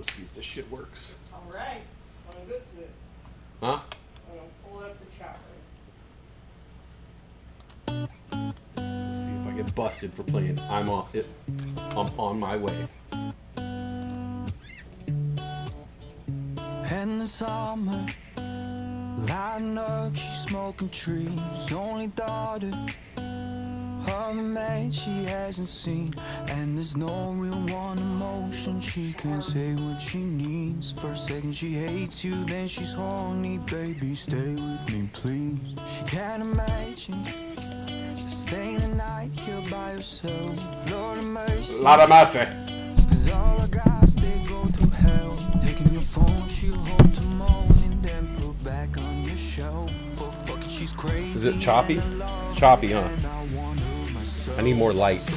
Let's see if this shit works. Alright. I'm good to it. Huh? I'm gonna pull up the chat room. Let's see if I get busted for playing I'm on my way. In the summer, lighting up, she's smoking trees. Only daughter of a man she hasn't seen. And there's no real one emotion, she can't say what she needs. First second she hates you, then she's horny. Baby, stay with me, please. She can't imagine staying the night here by herself. Lord of mercy, Lot of mercy. cause all the guys, they go through hell. Taking your phone, she'll hope to moan and then put back on your shelf. But fuck it, she's crazy. Is it choppy? It's choppy, huh? I need more light.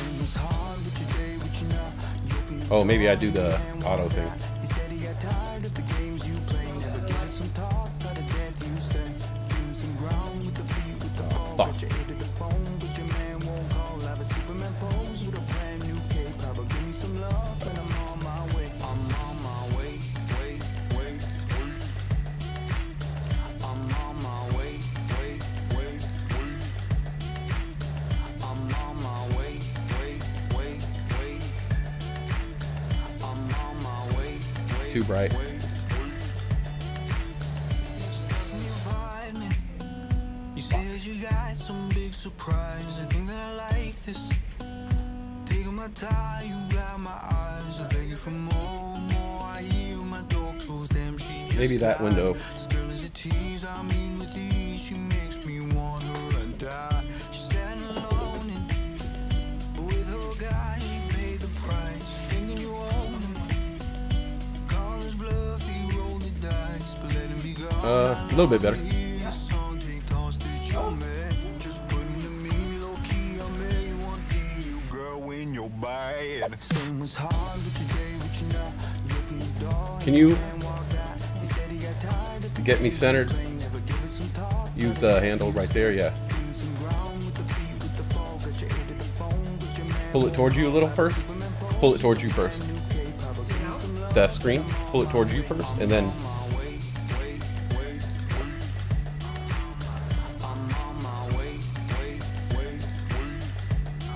Oh, maybe I do the auto thing. Fuck. Too bright. You said you got some big surprise. I think that I like this. Taking my time, you got my eyes. I beg you for more. I hear my door close. Damn, she just Maybe that window. This girl is a tease. I mean, with these, she makes me want her and die. She's standing alone, but with her guy, she paid the price. Thinking you own him. Call his bluff, he rolled the dice, but let him be gone. A little bit better. Can you get me centered? Use the handle right there, yeah. Pull it towards you a little first. Pull it towards you first. The screen, pull it towards you first, and then.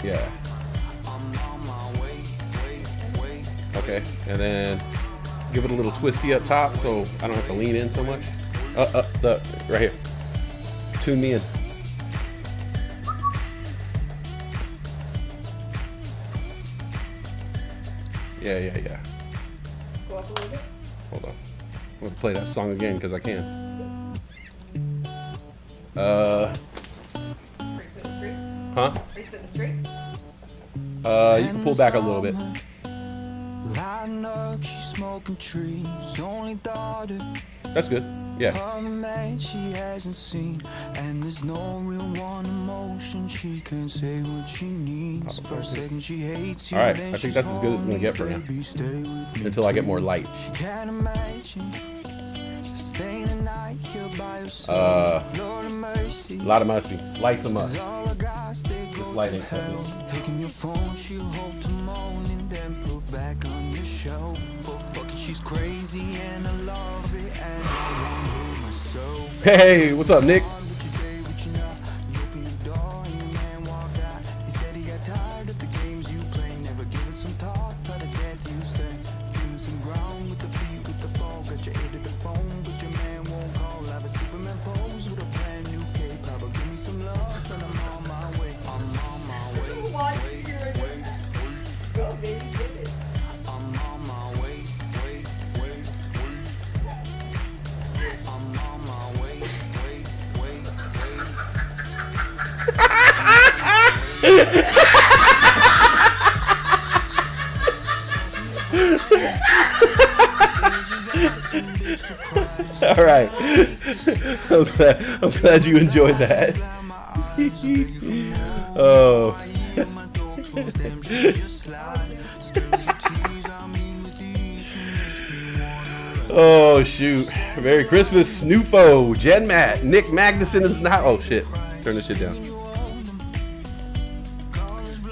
Yeah. Okay, and then give it a little twisty up top so I don't have to lean in so much. Right here. Tune me in. Yeah. Go up a little bit. Hold on. I'm gonna play that song again because I can. Are you sitting straight? Huh? Are you sitting straight? You can pull back a little bit. Lighting up, she's smoking trees. Only daughter That's good. Yeah. of a man she hasn't seen. And there's no real one emotion, she can't say what she needs. First second she hates you. All right, then I think she's that's as good as it's gonna get for now. horny. Stay with me. Until I get more light. She can't imagine staying the night here by herself. Lord of mercy. A lot of mercy. Lights them up. Cause all the guys, they go This light through ain't hell. cutting Taking your phone, she'll hope to moan and then put back on your shelf. But fuck it, she's crazy and I love it and I want her myself. Hey, what's up, Nick? Go, baby, get it. All right. I'm glad you enjoyed that. Oh. Oh shoot! Merry Christmas, Snoofo, Jen Matt, Nick Magnuson is not. Oh shit! Turn this shit down.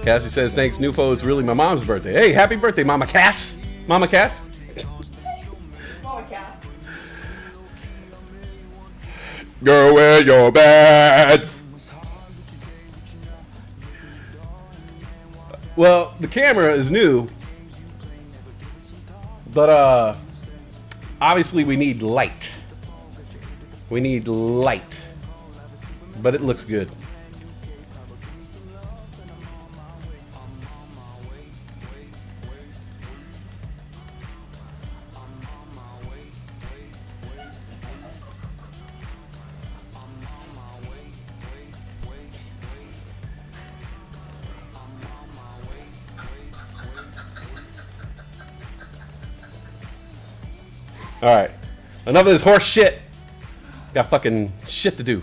Cassie says thanks. Snoofo is really my mom's birthday. Hey, happy birthday, Mama Cass. Mama Cass. Go where you're bad. Well, the camera is new, but obviously we need light. We need light, but it looks good. All right, enough of this horse shit. Got fucking shit to do.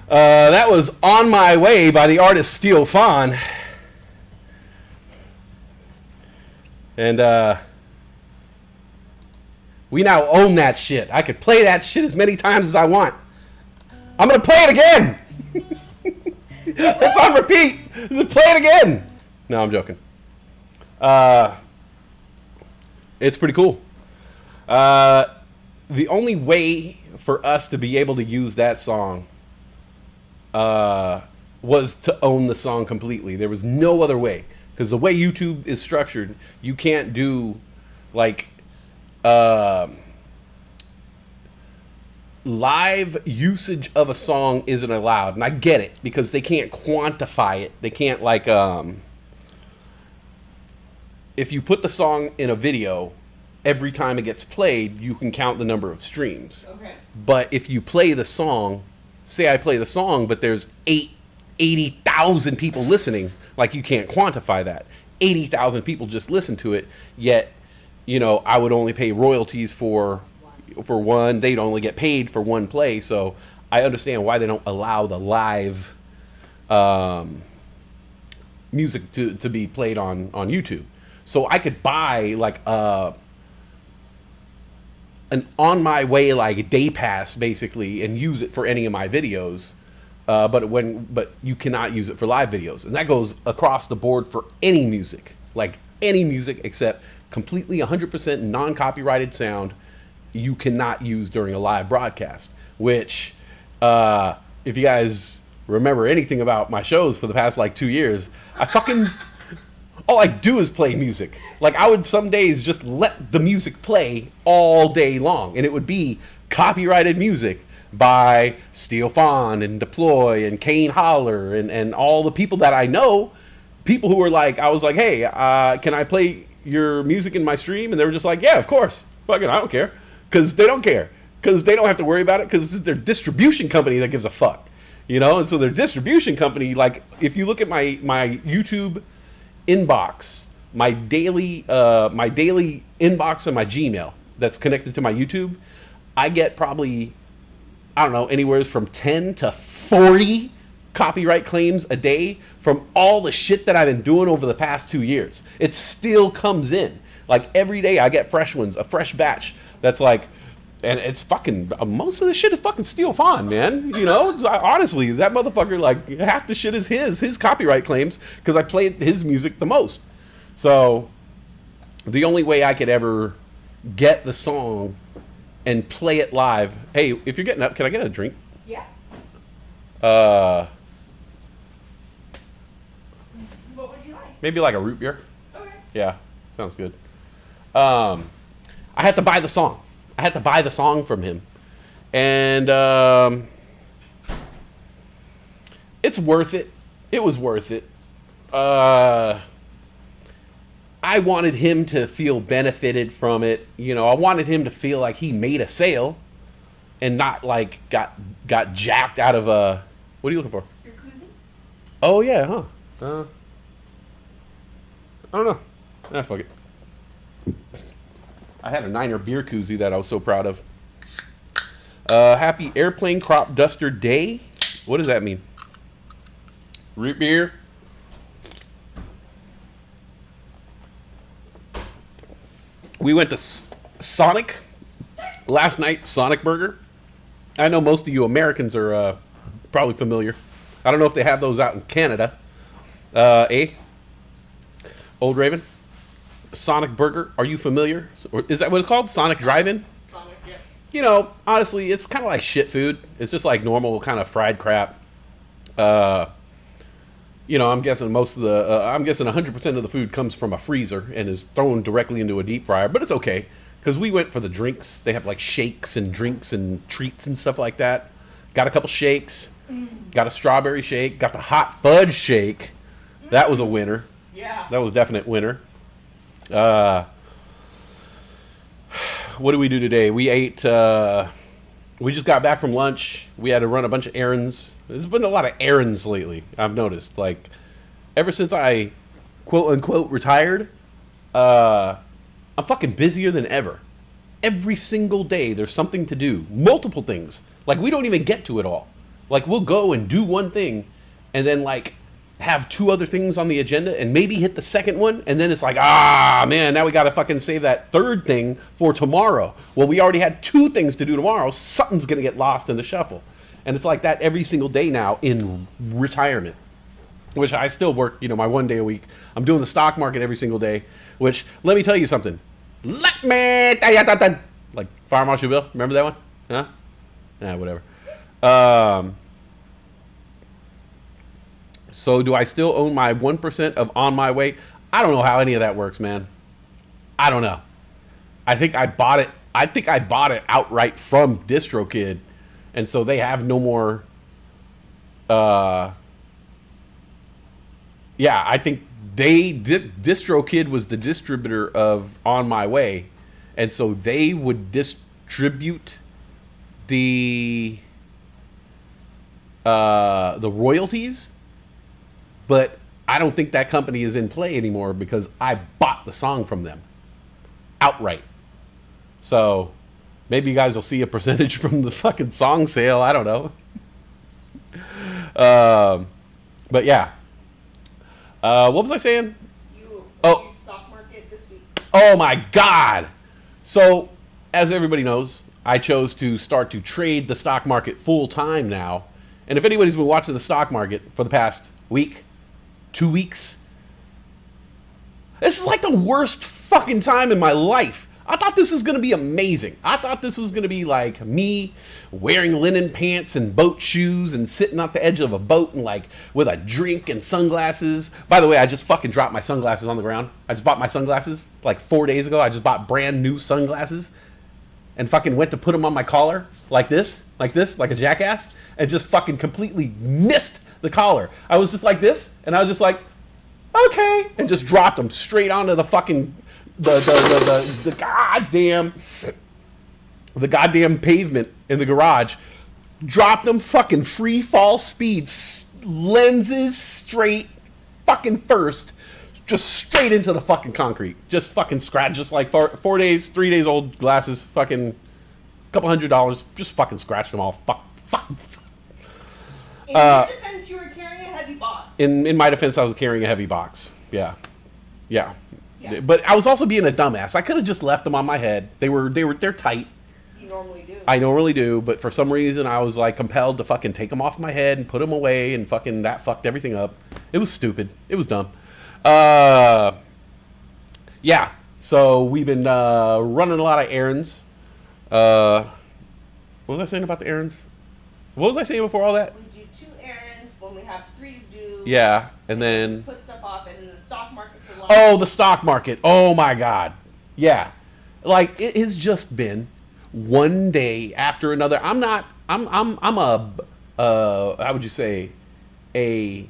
That was On My Way by the artist Steel Fawn. And we now own that shit. I could play that shit as many times as I want. I'm gonna play it again. It's on repeat. Play it again. No, I'm joking. It's pretty cool. The only way for us to be able to use that song was to own the song completely. There was no other way. Because the way YouTube is structured, you can't do like live usage of a song isn't allowed. And I get it because they can't quantify it. They can't like if you put the song in a video, every time it gets played, you can count the number of streams. Okay. But if you play the song, say I play the song, but there's 80,000 people listening, like you can't quantify that. 80,000 people just listen to it, yet, you know, I would only pay royalties for one. They'd only get paid for one play. So I understand why they don't allow the live music to be played on YouTube. So I could buy like an On My Way like day pass basically and use it for any of my videos, but you cannot use it for live videos, and that goes across the board for any music, like any music except completely 100% non-copyrighted sound you cannot use during a live broadcast. Which, if you guys remember anything about my shows for the past like 2 years, all I do is play music. Like, I would some days just let the music play all day long, and it would be copyrighted music by Steel Fawn and Deploy and Kane Holler and all the people that I know. People who were like, I was like, hey, can I play your music in my stream? And they were just like, yeah, of course. Fucking, I don't care. Because they don't care. Because they don't have to worry about it, because it's their distribution company that gives a fuck. You know? And so their distribution company, like, if you look at my YouTube inbox, my daily inbox on my Gmail that's connected to my YouTube, I get probably, I don't know, anywhere from 10 to 40 copyright claims a day from all the shit that I've been doing over the past 2 years. It still comes in. Like, every day I get fresh ones, a fresh batch that's like, and it's fucking, most of the shit is fucking Steel Fawn, man. You know, honestly, that motherfucker, like, half the shit is his copyright claims, because I played his music the most. So, the only way I could ever get the song and play it live. Hey, if you're getting up, can I get a drink? Yeah. Uh, What would you like? maybe like a root beer. Okay. Yeah, sounds good. I had to buy the song. I had to buy the song from him. And it's worth it. It was worth it. I wanted him to feel benefited from it. You know, I wanted him to feel like he made a sale and not like got jacked out of a... What are you looking for? Your koozie? Oh, yeah, huh? I don't know. Ah, fuck it. I had a Niner beer koozie that I was so proud of. Happy Airplane Crop Duster Day. What does that mean? Root beer. We went to Sonic last night. Sonic Burger. I know most of you Americans are probably familiar. I don't know if they have those out in Canada. Old Raven? Sonic Burger. Are you familiar? Or is that what it's called? Sonic Drive-In? Sonic, yeah. you know, honestly, it's kind of like shit food. It's just like normal kind of fried crap. You know, I'm guessing I'm guessing 100% of the food comes from a freezer and is thrown directly into a deep fryer. But it's okay because we went for the drinks. They have like shakes and drinks and treats and stuff like that. Got a couple shakes. Got a strawberry shake. Got the hot fudge shake. That was a winner. Yeah. That was a definite winner. What did we do today? We ate. We just got back from lunch. We had to run a bunch of errands. There's been a lot of errands lately, I've noticed. Like, ever since I, quote unquote, retired, I'm fucking busier than ever. Every single day, there's something to do. Multiple things. Like, we don't even get to it all. Like, we'll go and do one thing, and then, like, have two other things on the agenda, and maybe hit the second one, and then it's like, man, now we gotta fucking save that third thing for tomorrow. Well, we already had two things to do tomorrow. Something's gonna get lost in the shuffle. And it's like that every single day now in retirement, which I still work, you know, my 1 day a week. I'm doing the stock market every single day, which, let me tell you something. Let me tell you something. Like Fire Marshal Bill, remember that one? Huh? Yeah, whatever. So do I still own my 1% of On My Way? I don't know how any of that works, man. I don't know. I think I bought it outright from DistroKid, and so they have no more. Yeah, I think DistroKid was the distributor of On My Way, and so they would distribute the royalties. But I don't think that company is in play anymore because I bought the song from them outright. So maybe you guys will see a percentage from the fucking song sale. I don't know. But yeah. What was I saying? You stock market this week. Oh my God. So as everybody knows, I chose to start to trade the stock market full time now. And if anybody's been watching the stock market for the past week, 2 weeks. This is like the worst fucking time in my life. I thought this was going to be amazing. I thought this was going to be like me wearing linen pants and boat shoes and sitting at the edge of a boat and like with a drink and sunglasses. By the way, I just fucking dropped my sunglasses on the ground. I just bought my sunglasses like 4 days ago. I just bought brand new sunglasses and fucking went to put them on my collar like this, like a jackass, and just fucking completely missed the collar. I was just like this, and I was just like, okay, and just dropped them straight onto the fucking the goddamn pavement in the garage. Dropped them fucking free fall speed, lenses straight, fucking first, just straight into the fucking concrete. Just fucking scratch, just like 4 days, 3 days old glasses, fucking couple $100, just fucking scratched them all. Fuck. In your defense, you were carrying a heavy box. In my defense, I was carrying a heavy box. Yeah. But I was also being a dumbass. I could have just left them on my head. They're tight. You normally do. I normally do, but for some reason, I was like compelled to fucking take them off my head and put them away, and fucking that fucked everything up. It was stupid. It was dumb. Yeah. So we've been running a lot of errands. What was I saying about the errands? What was I saying before all that? We do 2 errands when we have 3 to do. Yeah, and then put stuff off, and then the stock market for lunch. Oh, the stock market. Oh my God. Yeah. Like it has just been one day after another. I'm a how would you say, a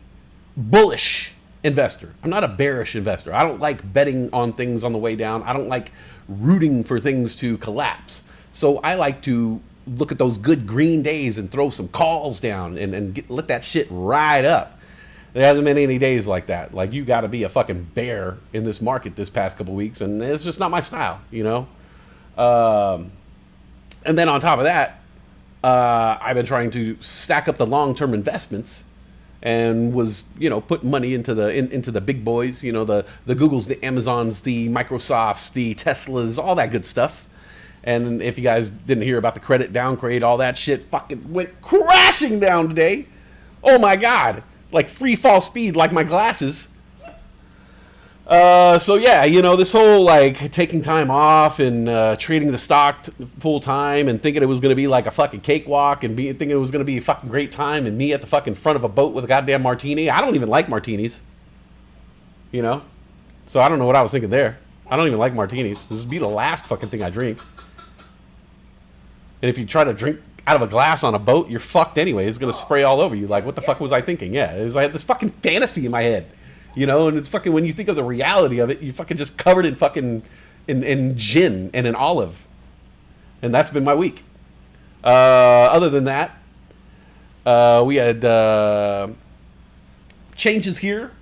bullish investor. I'm not a bearish investor. I don't like betting on things on the way down. I don't like rooting for things to collapse. So I like to look at those good green days and throw some calls down and let that shit ride up. There hasn't been any days like that. Like, you got to be a fucking bear in this market this past couple weeks, and it's just not my style, you know? And then on top of that, I've been trying to stack up the long-term investments and was, you know, putting money into the big boys, you know, the Googles, the Amazons, the Microsofts, the Teslas, all that good stuff. And if you guys didn't hear about the credit downgrade, all that shit fucking went crashing down today. Oh my God. Like free fall speed, like my glasses. So yeah, this whole like taking time off and treating the stock full time and thinking it was gonna be like a fucking cakewalk and thinking it was gonna be a fucking great time and me at the fucking front of a boat with a goddamn martini. I don't even like martinis, so I don't know what I was thinking there. I don't even like martinis. This would be the last fucking thing I drink. And if you try to drink out of a glass on a boat, you're fucked anyway. It's gonna spray all over you. Like, what the fuck was I thinking? Yeah, it was like this fucking fantasy in my head. And it's fucking, when you think of the reality of it, you fucking just covered in fucking in gin and in olive. And that's been my week. Other than that, we had changes here.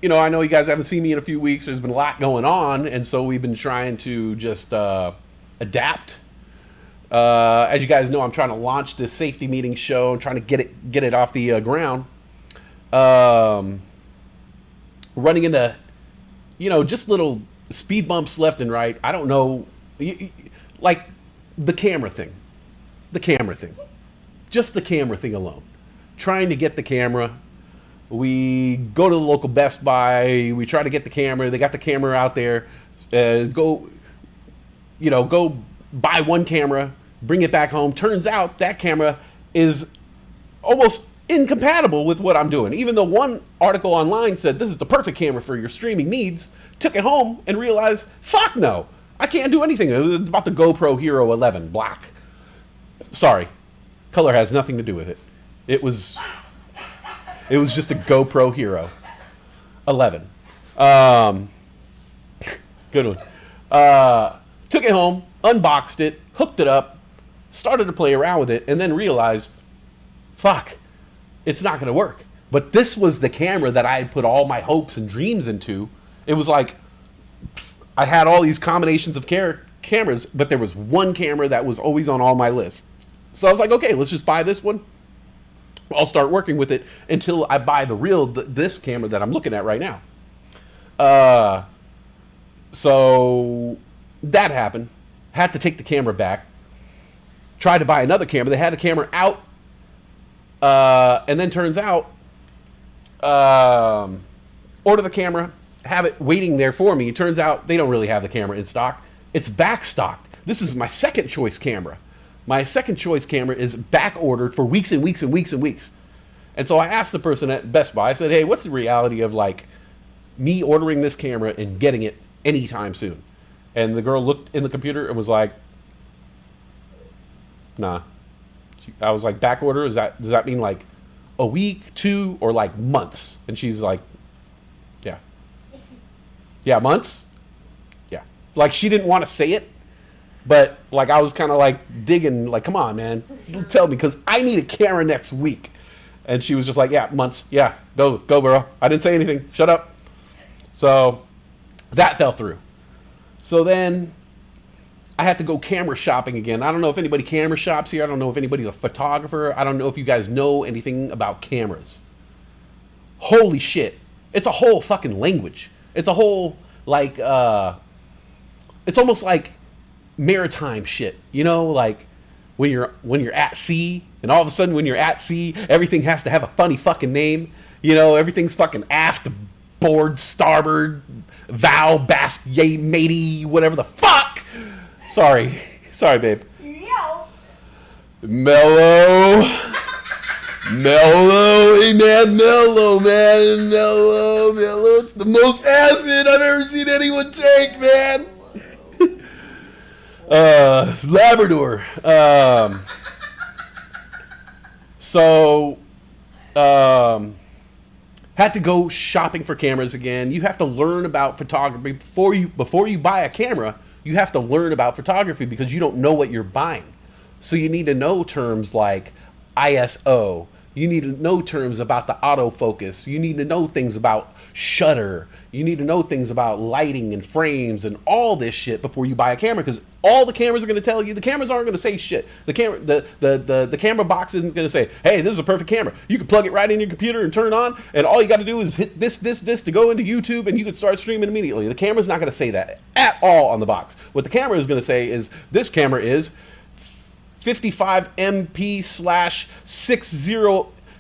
I know you guys haven't seen me in a few weeks. There's been a lot going on, and so we've been trying to just adapt. As you guys know, I'm trying to launch this safety meeting show. I'm trying to get it off the ground. Running into, just little speed bumps left and right. I don't know, like the camera thing. Just the camera thing alone. Trying to get the camera. We go to the local Best Buy. We try to get the camera. They got the camera out there. Go buy one camera, bring it back home. Turns out that camera is almost incompatible with what I'm doing. Even though one article online said this is the perfect camera for your streaming needs, took it home and realized, fuck no, I can't do anything. It was about the GoPro Hero 11 Black. Sorry, color has nothing to do with it. It was just a GoPro Hero 11. Good one. Took it home, unboxed it, hooked it up, started to play around with it, and then realized, fuck, it's not going to work. But this was the camera that I had put all my hopes and dreams into. It was like I had all these combinations of cameras, but there was one camera that was always on all my lists. So I was like, okay, let's just buy this one. I'll start working with it until I buy this camera that I'm looking at right now. So that happened. Had to take the camera back. Tried to buy another camera. They had the camera out. And then turns out, order the camera, have it waiting there for me. It turns out they don't really have the camera in stock. It's back stocked. This is my second choice camera. My second choice camera is back ordered for weeks and weeks and weeks and weeks. And so I asked the person at Best Buy, I said, hey, what's the reality of like me ordering this camera and getting it anytime soon? And the girl looked in the computer and was like, nah. I was like, back order? Does that mean like a week, 2, or like months? And she's like, yeah. Yeah, months? Yeah. Like she didn't want to say it, but like I was kind of like digging, like, come on, man. Tell me, because I need a camera next week. And she was just like, yeah, months. Yeah, go, bro. I didn't say anything. Shut up. So that fell through. So then I had to go camera shopping again. I don't know if anybody camera shops here. I don't know if anybody's a photographer. I don't know if you guys know anything about cameras. Holy shit. It's a whole fucking language. It's a whole, like, it's almost like maritime shit. Like when you're at sea, and all of a sudden when you're at sea, everything has to have a funny fucking name. Everything's fucking aft, board, starboard, vow, bast, yay, matey, whatever the fuck. Sorry, babe. Yo. Mellow, hey man, mellow, man, mellow. It's the most acid I've ever seen anyone take, man. Labrador. Had to go shopping for cameras again. You have to learn about photography before you buy a camera. You have to learn about photography because you don't know what you're buying. So you need to know terms like ISO. You need to know terms about the autofocus. You need to know things about shutter. You need to know things about lighting and frames and all this shit before you buy a camera, because all the cameras are going to tell you. The cameras aren't going to say shit. The camera box isn't going to say, hey, this is a perfect camera. You can plug it right in your computer and turn it on, and all you got to do is hit this to go into YouTube, and you can start streaming immediately. The camera's not going to say that at all on the box. What the camera is going to say is, this camera is 55 MP / 60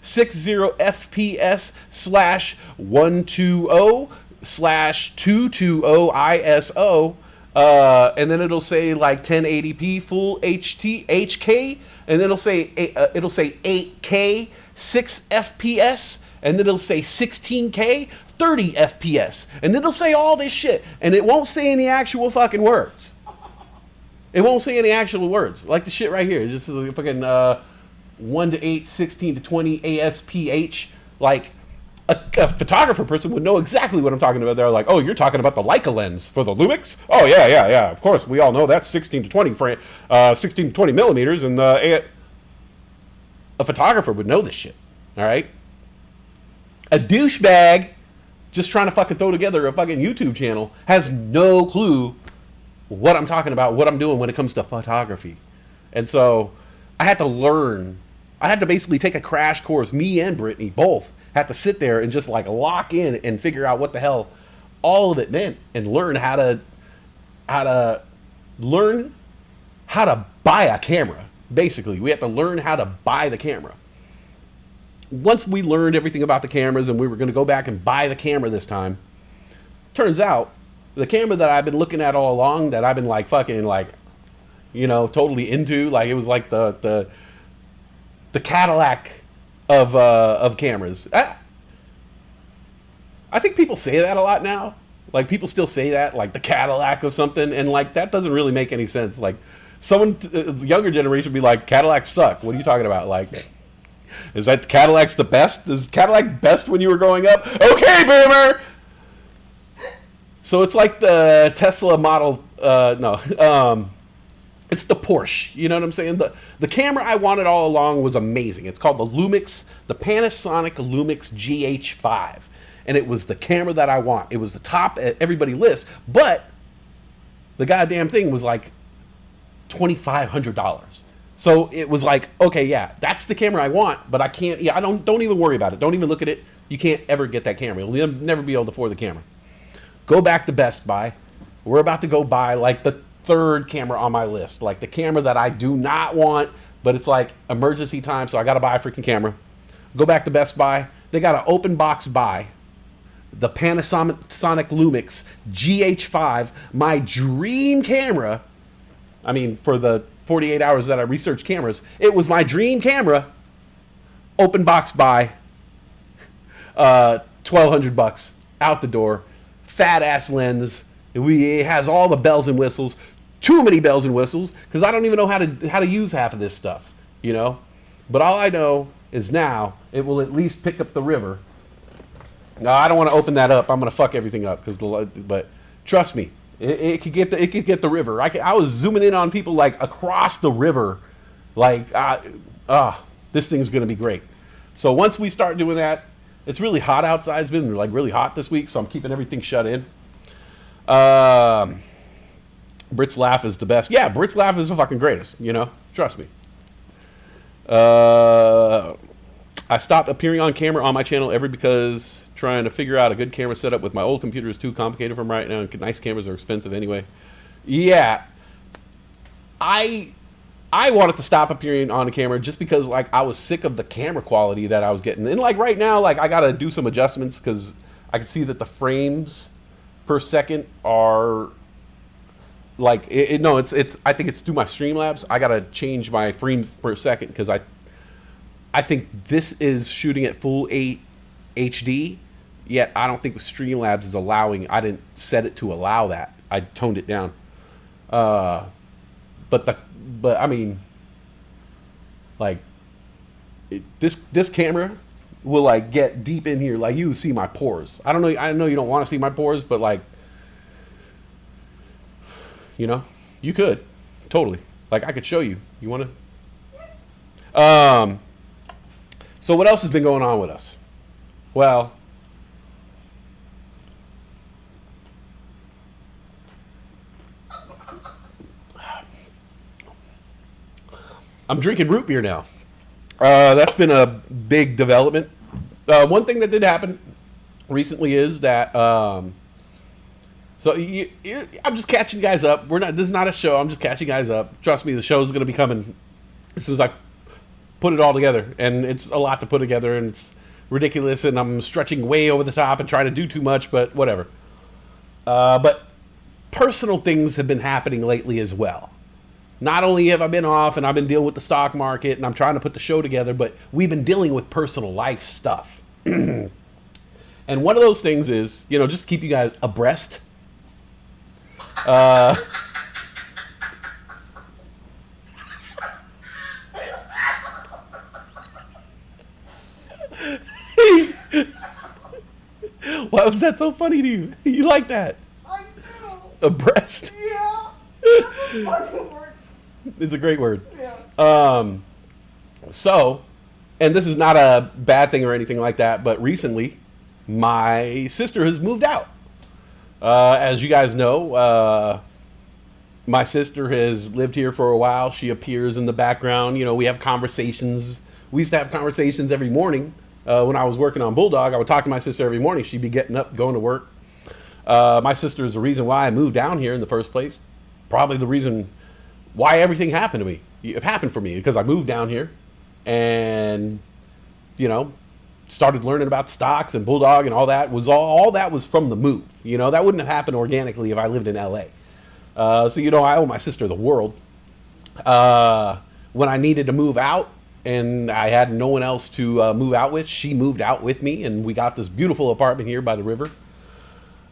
fps / 120 /220ISO, and then it'll say like 1080p full HK, and then it'll say 8K 6 FPS, and then it'll say 16K 30 FPS, and it'll say all this shit, and it won't say any actual fucking words. It won't say any actual words. Like the shit right here. It's just a fucking 1 to 8, 16 to 20 ASPH. Like a photographer person would know exactly what I'm talking about. They're like, oh, you're talking about the Leica lens for the Lumix? Oh, yeah. Of course, we all know that's 16 to 20 16 to 20 millimeters, and a photographer would know this shit. All right? A douchebag just trying to fucking throw together a fucking YouTube channel has no clue what I'm talking about, what I'm doing when it comes to photography. And so I had to learn. I had to basically take a crash course. Me and Brittany both had to sit there and just like lock in and figure out what the hell all of it meant, and learn how to buy a camera. Basically, we had to learn how to buy the camera. Once we learned everything about the cameras and we were going to go back and buy the camera this time, turns out the camera that I've been looking at all along, that I've been like fucking like, you know, totally into, like it was like the Cadillac of cameras. I think people say that a lot now. Like people still say that, like the Cadillac of something, and like that doesn't really make any sense. Like someone, the younger generation would be like, Cadillacs suck. What are you talking about? Like, is that Cadillac's the best? Is Cadillac best when you were growing up? Okay, boomer! So it's like the Tesla model, it's the Porsche, you know what I'm saying? The camera I wanted all along was amazing. It's called the Lumix, the Panasonic Lumix GH5. And it was the camera that I want. It was the top at everybody's list, but the goddamn thing was like $2,500. So it was like, okay, yeah, that's the camera I want, but I can't, I don't even worry about it. Don't even look at it. You can't ever get that camera. You'll never be able to afford the camera. Go back to Best Buy. We're about to go buy like the third camera on my list. Like the camera that I do not want, but it's like emergency time, so I got to buy a freaking camera. Go back to Best Buy. They got an open box buy. The Panasonic Lumix GH5, my dream camera. I mean, for the 48 hours that I researched cameras, it was my dream camera. Open box buy. $1,200 out the door. Fat ass lens. It has all the bells and whistles. Too many bells and whistles, because I don't even know how to use half of this stuff, you know. But all I know is now it will at least pick up the river. No, I don't want to open that up. I'm gonna fuck everything up, but trust me, it could get the river. I was zooming in on people like across the river, like this thing's gonna be great. So once we start doing that. It's really hot outside. It's been like really hot this week, so I'm keeping everything shut in. Brit's laugh is the best. Yeah, Brit's laugh is the fucking greatest, you know? Trust me. I stopped appearing on camera on my channel because trying to figure out a good camera setup with my old computer is too complicated for me right now, and nice cameras are expensive anyway. Yeah. I wanted to stop appearing on the camera just because like I was sick of the camera quality that I was getting. And like right now, like I got to do some adjustments because I can see that the frames per second are like, it's I think it's through my Streamlabs. I got to change my frames per second because I think this is shooting at full 8 HD, yet I don't think Streamlabs is allowing, I didn't set it to allow that. I toned it down. But I mean, like, this camera will like get deep in here, like you see my pores. I know you don't want to see my pores, but like, you know, you could totally. Like I could show you. You want to? So what else has been going on with us? Well, I'm drinking root beer now. That's been a big development. One thing that did happen recently is that I'm just catching you guys up. This is not a show. I'm just catching you guys up. Trust me, the show is going to be coming as soon as I put it all together, and it's a lot to put together, and it's ridiculous and I'm stretching way over the top and trying to do too much, but whatever. But personal things have been happening lately as well. Not only have I been off and I've been dealing with the stock market and I'm trying to put the show together, but we've been dealing with personal life stuff. And one of those things is, just to keep you guys abreast. Why was that so funny to you? You like that? I know. Abreast. Yeah. That's a fucking word. It's a great word. Yeah. So, and this is not a bad thing or anything like that, but recently, my sister has moved out. As you guys know, my sister has lived here for a while. She appears in the background. We have conversations. We used to have conversations every morning. When I was working on Bulldog, I would talk to my sister every morning. She'd be getting up, going to work. My sister is the reason why I moved down here in the first place. Probably the reason why everything happened to me. It happened for me because I moved down here and, started learning about stocks and Bulldog and all that. All that was from the move. That wouldn't have happened organically if I lived in LA. So I owe my sister the world. When I needed to move out, and I had no one else to move out with, she moved out with me, and we got this beautiful apartment here by the river.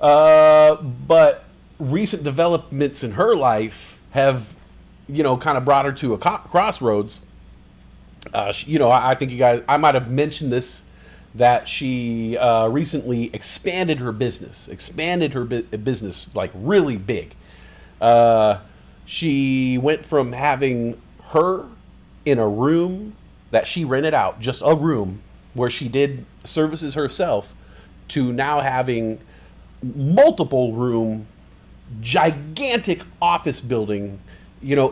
But recent developments in her life have, kind of brought her to a crossroads. I think you guys, I might have mentioned this, that she recently expanded her business like really big. She went from having her in a room that she rented out, just a room where she did services herself, to now having multiple room, gigantic office building,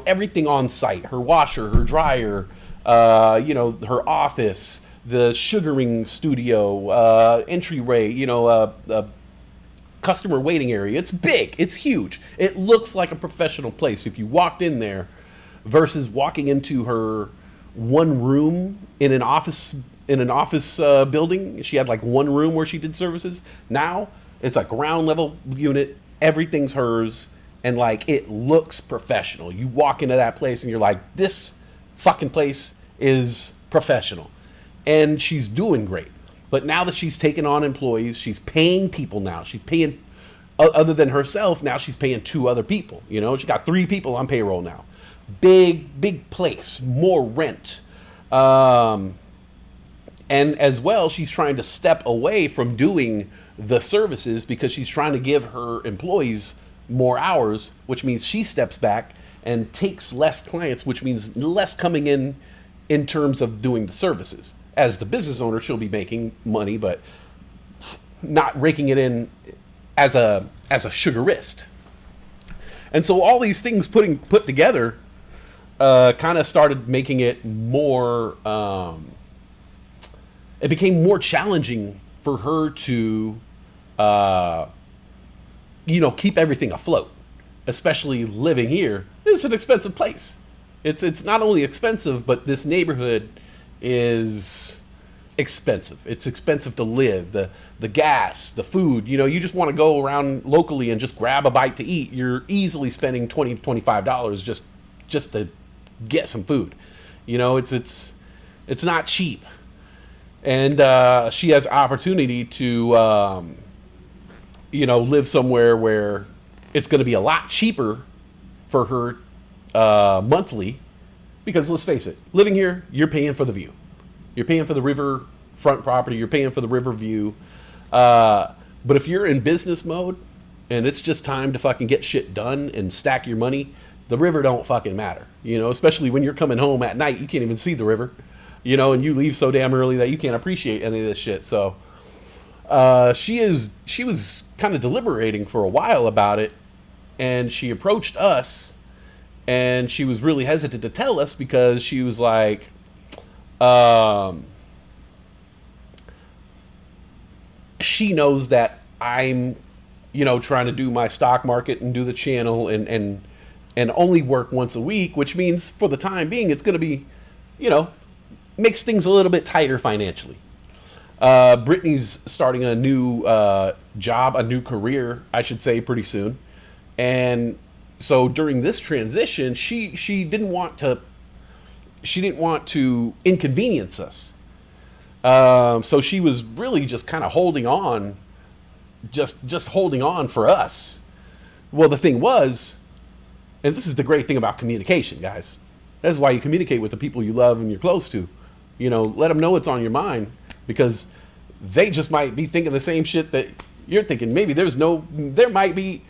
everything on site, her washer, her dryer, her office, the sugaring studio, entryway, customer waiting area. It's big, it's huge. It looks like a professional place if you walked in there versus walking into her one room in an office building. She had like one room where she did services. Now it's a ground level unit. Everything's hers, and like it looks professional. You walk into that place and you're like, this fucking place is professional. And she's doing great. But now that she's taken on employees, she's paying people now. She's paying, other than herself, now she's paying 2 other people. She got 3 people on payroll now. Big place, more rent. And as well, she's trying to step away from doing the services because she's trying to give her employees more hours, which means she steps back and takes less clients, which means less coming in terms of doing the services. As the business owner, she'll be making money, but not raking it in as a sugarist. And so all these things put together kind of started making it more, it became more challenging for her to, keep everything afloat, especially living here. It's an expensive place. It's not only expensive, but this neighborhood is expensive. It's expensive to live. The gas, the food, you just want to go around locally and just grab a bite to eat. You're easily spending $20, $25 just to get some food. It's not cheap. And she has opportunity to live somewhere where it's going to be a lot cheaper for her monthly, because let's face it, living here, you're paying for the view. You're paying for the river front property. You're paying for the river view. But if you're in business mode and it's just time to fucking get shit done and stack your money, the river don't fucking matter. Especially when you're coming home at night, you can't even see the river, and you leave so damn early that you can't appreciate any of this shit. So she was kind of deliberating for a while about it, and she approached us, and she was really hesitant to tell us because she was like, she knows that I'm, trying to do my stock market and do the channel and only work once a week, which means for the time being, it's going to be, makes things a little bit tighter financially. Brittany's starting a new job, a new career, I should say, pretty soon. And so during this transition, she didn't want to inconvenience us. So she was really just kind of holding on, just holding on for us. Well, the thing was, and this is the great thing about communication, guys. That's why you communicate with the people you love and you're close to. You know, let them know what's on your mind, because they just might be thinking the same shit that you're thinking. Maybe there might be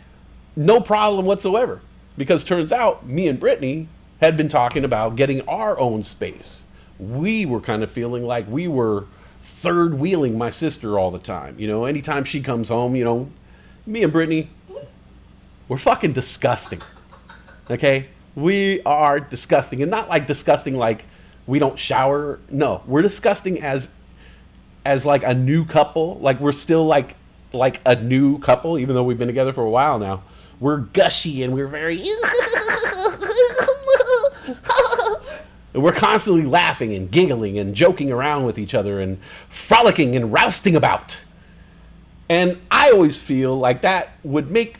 no problem whatsoever, because turns out me and Brittany had been talking about getting our own space. We were kind of feeling like we were third wheeling my sister all the time. You know, anytime she comes home, you know, me and Brittany, we're fucking disgusting. Okay? We are disgusting. And not like disgusting like we don't shower. No, we're disgusting as like a new couple. Like we're still like a new couple, even though we've been together for a while now. We're gushy and we're very... And we're constantly laughing and giggling and joking around with each other and frolicking and rousting about. And I always feel like that would make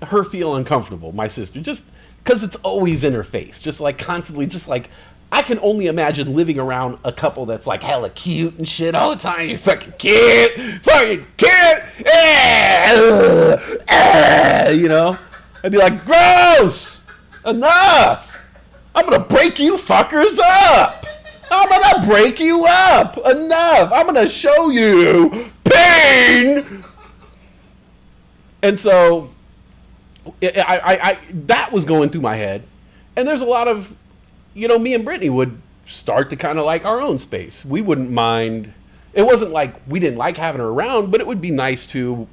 her feel uncomfortable, my sister, just because it's always in her face, just like constantly, just like, I can only imagine living around a couple that's like hella cute and shit all the time. You fucking cute, you know? I'd be like, gross, enough. I'm gonna break you fuckers up. I'm gonna break you up. Enough. I'm gonna show you pain. And so, I that was going through my head. And there's a lot of, you know, me and Brittany would start to kind of like our own space. We wouldn't mind. It wasn't like we didn't like having her around, but it would be nice to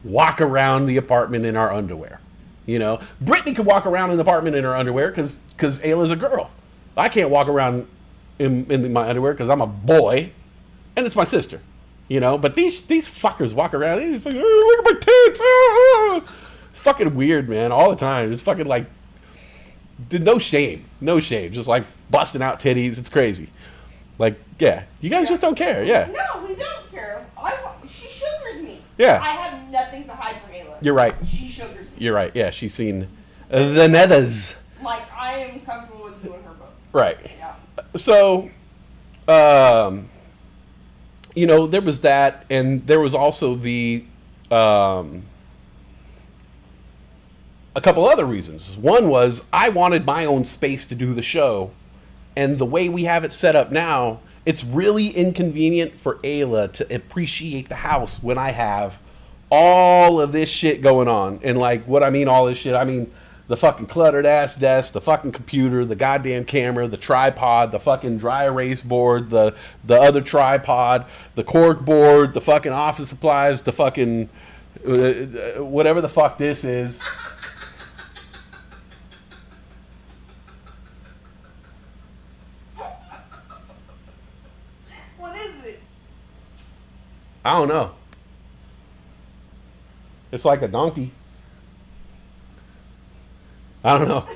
walk around the apartment in our underwear. You know, Brittany could walk around in the apartment in her underwear because Ayla's a girl. I can't walk around in my underwear because I'm a boy, and it's my sister. You know, but these fuckers walk around. They just like, oh, look at my tits. Oh. It's fucking weird, man, all the time. It's fucking like, no shame, just like busting out titties. It's crazy. Like, yeah, you guys just don't care. Yeah. No, we don't care. She sugars me. Yeah. I have nothing to hide from Ayla. You're right. She sugars me. You're right. Yeah, she's seen the nethers. Like, I am comfortable with you and her both. Right. Yeah. So, you know, there was that, and there was also the a couple other reasons. One was I wanted my own space to do the show, and the way we have it set up now, it's really inconvenient for Ayla to appreciate the house when I have all of this shit going on. And like, what I mean, all this shit, I mean the fucking cluttered ass desk, the fucking computer, the goddamn camera, the tripod, the fucking dry erase board, the other tripod, the cork board, the fucking office supplies, the fucking whatever the fuck this is. What is it? I don't know. It's like a donkey. I don't know.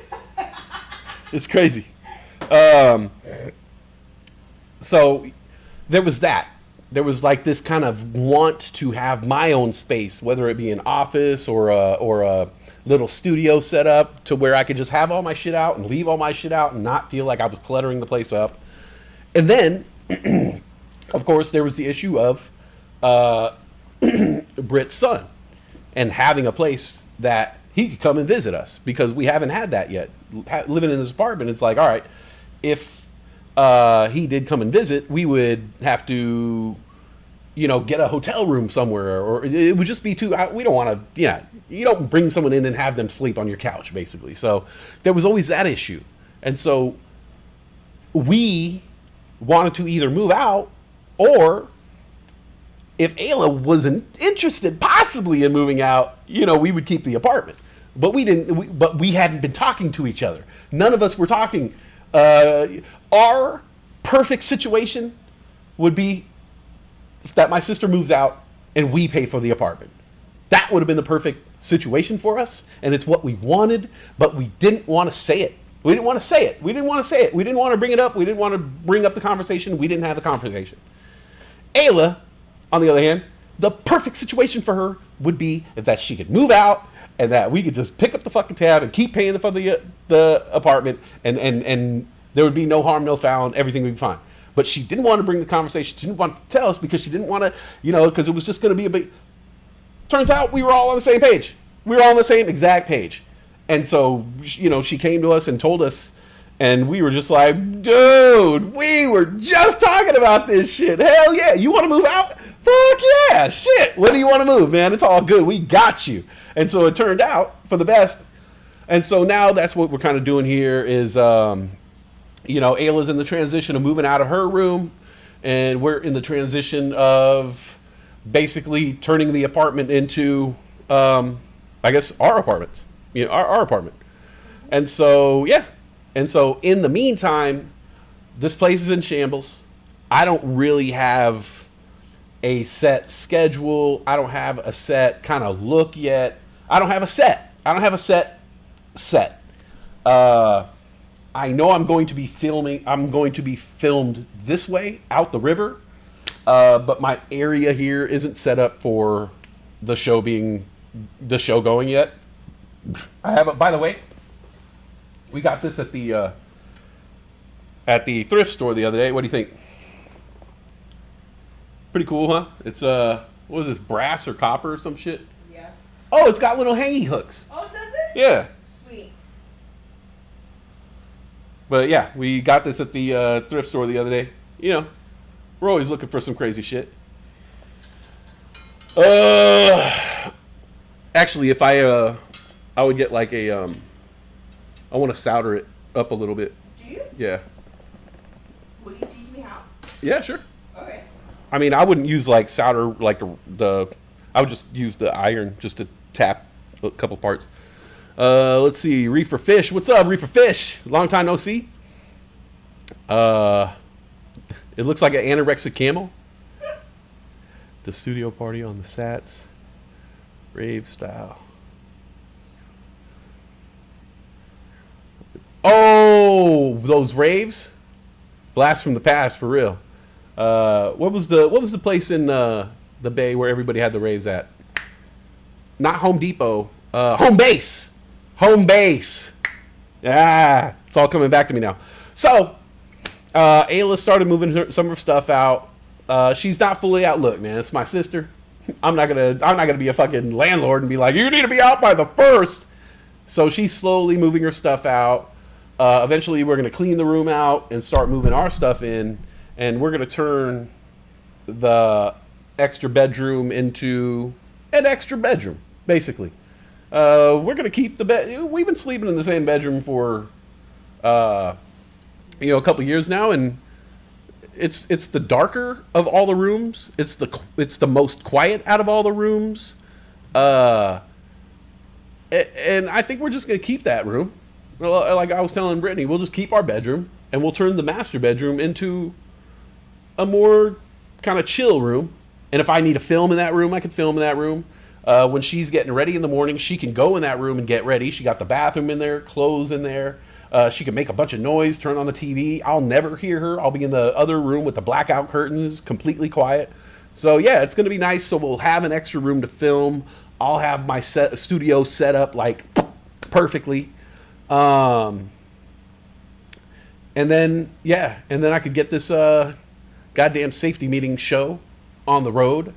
It's crazy. So there was that. There was like this kind of want to have my own space, whether it be an office or a little studio set up to where I could just have all my shit out and leave all my shit out and not feel like I was cluttering the place up. And then, of course, there was the issue of Britt's son and having a place that he could come and visit us, because we haven't had that yet. Living in this apartment, it's like, all right, if he did come and visit, we would have to, you know, get a hotel room somewhere, or it would just be too, we don't want to, yeah, you don't bring someone in and have them sleep on your couch, basically. So there was always that issue. And so we wanted to either move out, or if Ayla wasn't interested possibly in moving out, you know, we would keep the apartment. But we didn't. But we hadn't been talking to each other. None of us were talking. Our perfect situation would be that my sister moves out and we pay for the apartment. That would have been the perfect situation for us, and it's what we wanted. But we didn't want to say it. We didn't want to say it. We didn't want to say it. We didn't want to bring it up. We didn't want to bring up the conversation. We didn't have the conversation. Ayla, on the other hand, the perfect situation for her would be if that she could move out and that we could just pick up the fucking tab and keep paying for the apartment, and there would be no harm, no foul, and everything would be fine. But she didn't want to bring the conversation. She didn't want to tell us because she didn't want to, because it was just going to be a big... Turns out we were all on the same page. We were all on the same exact page. And so, she came to us and told us, and we were just like, dude, we were just talking about this shit. Hell yeah. You want to move out? Fuck yeah. Shit. When do you want to move, man? It's all good. We got you. And so it turned out for the best. And so now that's what we're kind of doing here is, Ayla's in the transition of moving out of her room. And we're in the transition of basically turning the apartment into, I guess, our apartment. Our apartment. And so, yeah. And so in the meantime, this place is in shambles. I don't really have a set schedule. I don't have a set kind of look yet. I don't have a set. I know I'm going to be filming. I'm going to be filmed this way, out the river. But my area here isn't set up for the show going yet. I have it, by the way. We got this at the thrift store the other day. What do you think? Pretty cool, huh? It's what is this, brass or copper or some shit? Yeah. Oh, it's got little hangy hooks. Oh, does it? Yeah. Sweet. But yeah, we got this at the thrift store the other day. We're always looking for some crazy shit. Actually, if I would get like a I want to solder it up a little bit. Do you? Yeah. Will you teach me how? Yeah, sure. Okay. I mean, I wouldn't use like solder like I would just use the iron just to tap a couple parts. Let's see, Reefer Fish. What's up, Reefer Fish? Long time no see. It looks like an anorexic camel. The studio party on the Sats. Rave style. Oh, those raves? Blast from the past, for real. What was the place in the Bay where everybody had the raves at? Not Home Depot. Home Base. Home Base. Yeah, it's all coming back to me now. So, Ayla started moving some of her stuff out. She's not fully out. Look, man, it's my sister. I'm not gonna be a fucking landlord and be like, you need to be out by the 1st. So she's slowly moving her stuff out. Eventually, we're gonna clean the room out and start moving our stuff in, and we're gonna turn the extra bedroom into an extra bedroom, basically. We're gonna keep the bed. We've been sleeping in the same bedroom for a couple years now, and it's the darker of all the rooms. It's the most quiet out of all the rooms. And I think we're just gonna keep that room. Well, like I was telling Brittany, we'll just keep our bedroom and we'll turn the master bedroom into a more kind of chill room. And if I need to film in that room, I can film in that room. When she's getting ready in the morning, she can go in that room and get ready. She got the bathroom in there, clothes in there. She can make a bunch of noise, turn on the TV. I'll never hear her. I'll be in the other room with the blackout curtains, completely quiet. So yeah, it's going to be nice. So we'll have an extra room to film. I'll have my studio set up like perfectly. And then I could get this goddamn safety meeting show on the road.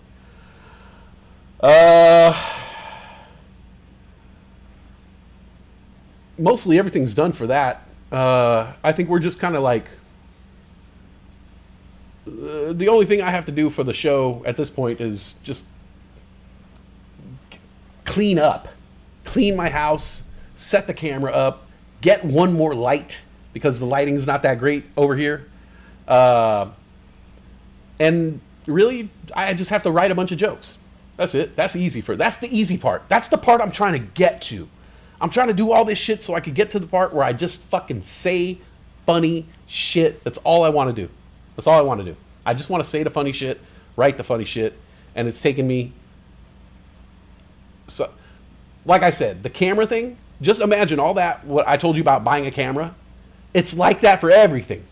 Mostly everything's done for that. I think we're just kind of like the only thing I have to do for the show at this point is just clean my house, set the camera up, get one more light because the lighting's not that great over here. And really, I just have to write a bunch of jokes. That's it. That's the easy part. That's the part I'm trying to get to. I'm trying to do all this shit so I could get to the part where I just fucking say funny shit. That's all I want to do. That's all I want to do. I just want to say the funny shit, write the funny shit, and it's taken me... So, like I said, the camera thing, just imagine all that, what I told you about buying a camera. It's like that for everything.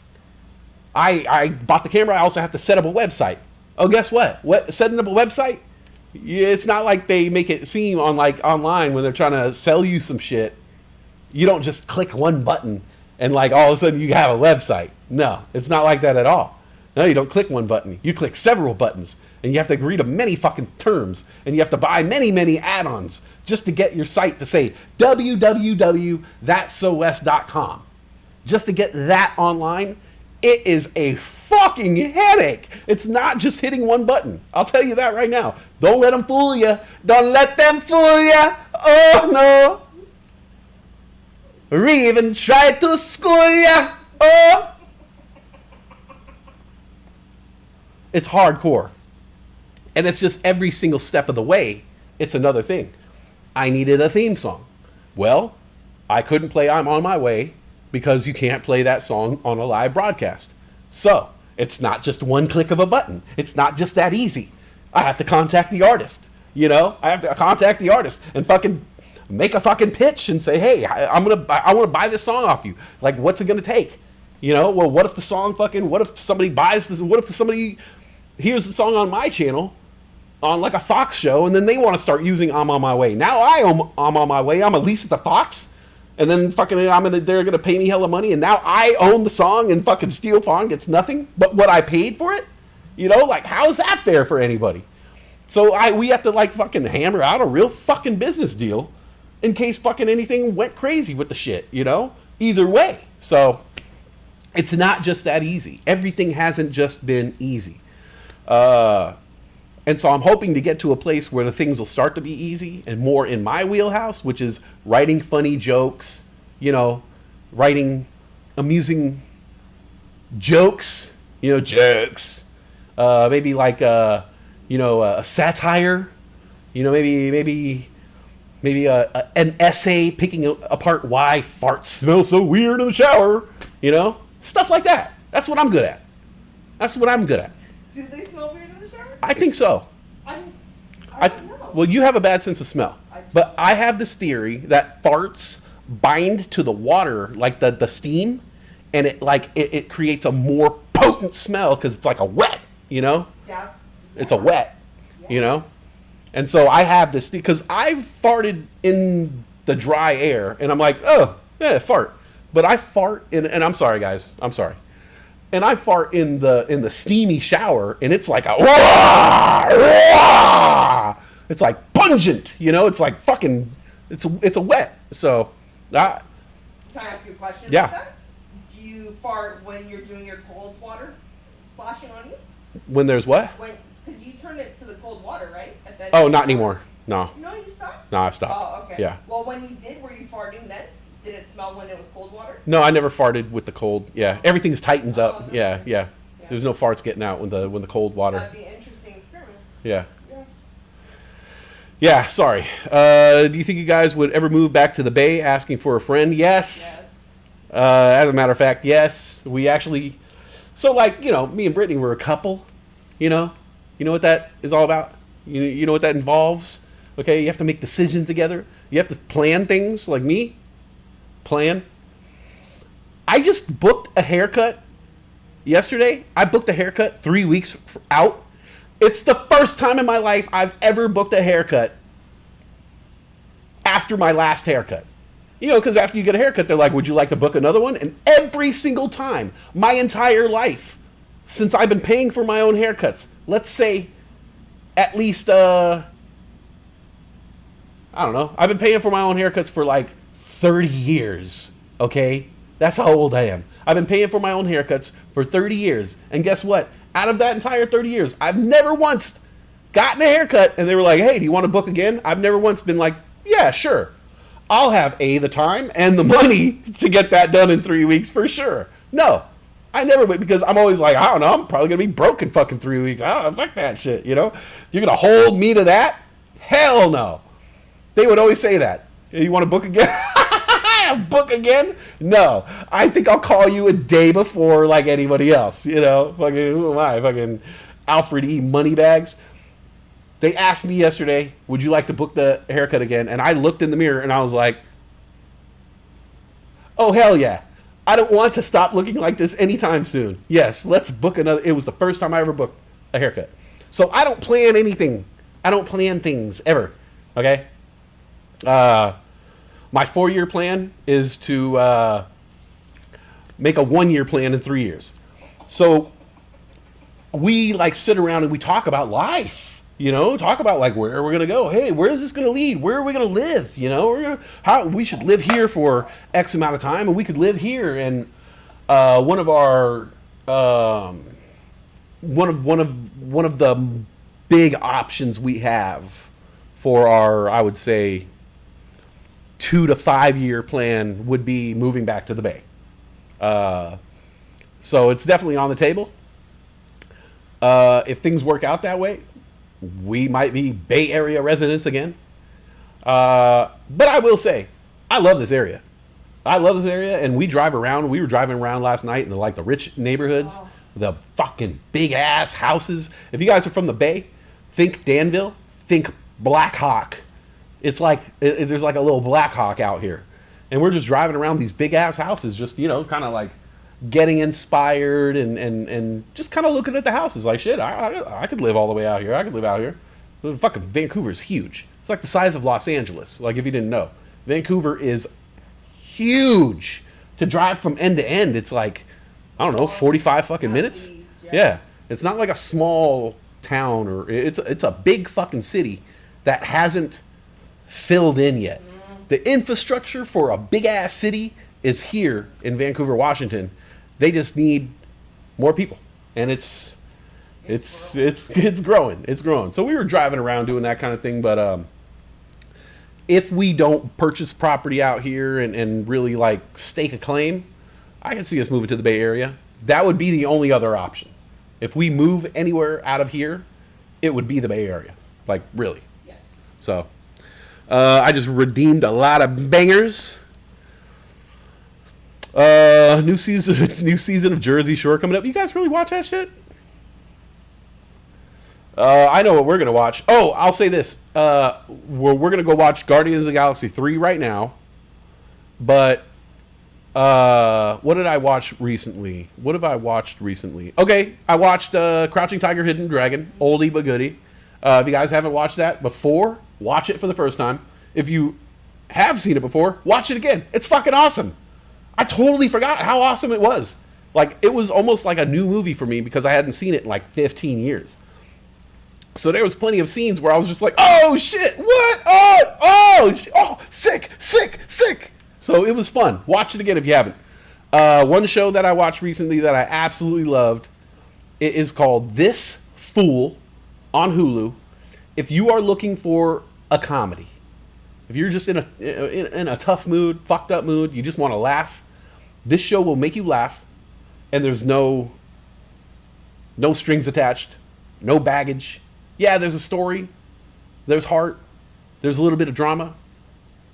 I bought the camera. I also have to set up a website. Oh, guess what? What setting up a website? Yeah, it's not like they make it seem on like online when they're trying to sell you some shit. You don't just click one button and like all of a sudden you have a website. No, it's not like that at all. No, you don't click one button. You click several buttons, and you have to agree to many fucking terms, and you have to buy many add-ons just to get your site to say www.thatsos.com. Just to get that online, it is a fucking headache. It's not just hitting one button. I'll tell you that right now. Don't let them fool you. Don't let them fool you. Oh no. Or even try to school you. Oh. It's hardcore. And it's just every single step of the way, it's another thing. I needed a theme song. Well, I couldn't play I'm On My Way because you can't play that song on a live broadcast. So, it's not just one click of a button. It's not just that easy. I have to contact the artist. You know, I have to contact the artist and fucking make a fucking pitch and say, hey, I want to buy this song off you. Like, what's it going to take? You know, well, what if the song fucking, what if somebody buys this? What if somebody hears the song on my channel on like a Fox show and then they want to start using I'm On My Way? Now I'm On My Way. I'm at least at the Fox. And then fucking they're going to pay me hella money. And now I own the song and fucking Steel Fawn gets nothing but what I paid for it. You know, like, how is that fair for anybody? So we have to like fucking hammer out a real fucking business deal in case fucking anything went crazy with the shit, you know? Either way. So it's not just that easy. Everything hasn't just been easy. And so I'm hoping to get to a place where the things will start to be easy and more in my wheelhouse, which is writing funny jokes, you know, writing amusing jokes, you know, jokes. Maybe like, you know, a satire, you know, maybe an essay picking apart why farts smell so weird in the shower, you know, stuff like that. That's what I'm good at. That's what I'm good at. Do they smell weird in the shower? I think so. I don't know. Well, you have a bad sense of smell. But I have this theory that farts bind to the water, like the steam, and it creates a more potent smell because it's like a wet, you know? Yeah, it's a wet, you know? And so I have this, because I've farted in the dry air, and I'm like, oh, yeah, fart. But I fart and I'm sorry, guys. I'm sorry. And I fart in the steamy shower, and it's like a it's like pungent, you know. It's like fucking, it's a wet. So, can I ask you a question? Yeah. About that? Do you fart when you're doing your cold water splashing on you? When there's what? Because you turned it to the cold water, right? Oh, not anymore. No. No, you stopped. No, I stopped. Oh, okay. Yeah. Well, when you did, were you farting then? Did it smell when it was cold water? No, I never farted with the cold. Yeah, everything's tightens up. Oh, Yeah. There's no farts getting out when the cold water. That'd be an interesting experiment. Yeah. Yeah, sorry. Do you think you guys would ever move back to the Bay asking for a friend? Yes. As a matter of fact, yes. We actually... So, like, you know, me and Brittany were a couple, you know? You know what that is all about? You know what that involves? Okay, you have to make decisions together. You have to plan things, like me. Plan. I just booked a haircut yesterday. I booked a haircut 3 weeks out. It's the first time in my life I've ever booked a haircut after my last haircut. You know, because after you get a haircut, they're like, would you like to book another one? And every single time, my entire life, since I've been paying for my own haircuts, let's say at least, I don't know, I've been paying for my own haircuts for like 30 years, okay? That's how old I am. I've been paying for my own haircuts for 30 years. And guess what? Out of that entire 30 years, I've never once gotten a haircut and they were like, hey, do you want to book again? I've never once been like, yeah, sure. I'll have the time and the money to get that done in 3 weeks for sure. No, I never would, because I'm always like, I don't know, I'm probably going to be broke in fucking 3 weeks. Oh, fuck that shit, you know? You're going to hold me to that? Hell no. They would always say that. You want to book again? Book again? No. I think I'll call you a day before like anybody else, you know? Fucking, who am I? Fucking Alfred E. Moneybags. They asked me yesterday, would you like to book the haircut again? And I looked in the mirror and I was like, oh, hell yeah. I don't want to stop looking like this anytime soon. Yes, let's book another. It was the first time I ever booked a haircut. So I don't plan anything. I don't plan things ever. Okay. My 4-year plan is to make a 1-year plan in 3 years. So we like sit around and we talk about life, you know, talk about like where we're going to go. Hey, where is this going to lead? Where are we going to live? You know, how we should live here for X amount of time, and we could live here. And one of our one of the big options we have for our, I would say, 2 to 5 year plan would be moving back to the Bay. So it's definitely on the table. If things work out that way, we might be Bay Area residents again. But I will say, I love this area. I love this area, and we drive around. We were driving around last night in the rich neighborhoods, the fucking big ass houses. If you guys are from the Bay, think Danville, think Black Hawk. It's like there's like a little Black Hawk out here, and we're just driving around these big ass houses, just, you know, kind of like getting inspired and just kind of looking at the houses like, shit, I could live all the way out here. I could live out here. Fucking Vancouver's huge. It's like the size of Los Angeles. Like, if you didn't know, Vancouver is huge. To drive from end to end, it's like, I don't know, 45 fucking minutes. Yeah, it's not like a small town, or it's a big fucking city that hasn't filled in yet. The infrastructure for a big ass city is here in Vancouver, Washington. They just need more people, and it's growing. It's growing. So we were driving around doing that kind of thing, but if we don't purchase property out here and really like stake a claim, I can see us moving to the Bay Area. That would be the only other option. If we move anywhere out of here, it would be the Bay Area. Like, really. Yes. So I just redeemed a lot of bangers. New season of Jersey Shore coming up. You guys really watch that shit? I know what we're gonna watch. Oh, I'll say this: we're gonna go watch Guardians of the Galaxy 3 right now. But what did I watch recently? What have I watched recently? Okay, I watched Crouching Tiger, Hidden Dragon, oldie but goodie. If you guys haven't watched that before, watch it for the first time. If you have seen it before, watch it again. It's fucking awesome. I totally forgot how awesome it was. Like, it was almost like a new movie for me because I hadn't seen it in like 15 years. So there was plenty of scenes where I was just like, oh shit, what? Oh, sick. So it was fun. Watch it again if you haven't. One show that I watched recently that I absolutely loved, it is called This Fool on Hulu. If you are looking for a comedy, if you're just in a tough mood, fucked up mood, you just want to laugh, this show will make you laugh, and there's no strings attached, no baggage. Yeah, there's a story, there's heart, there's a little bit of drama,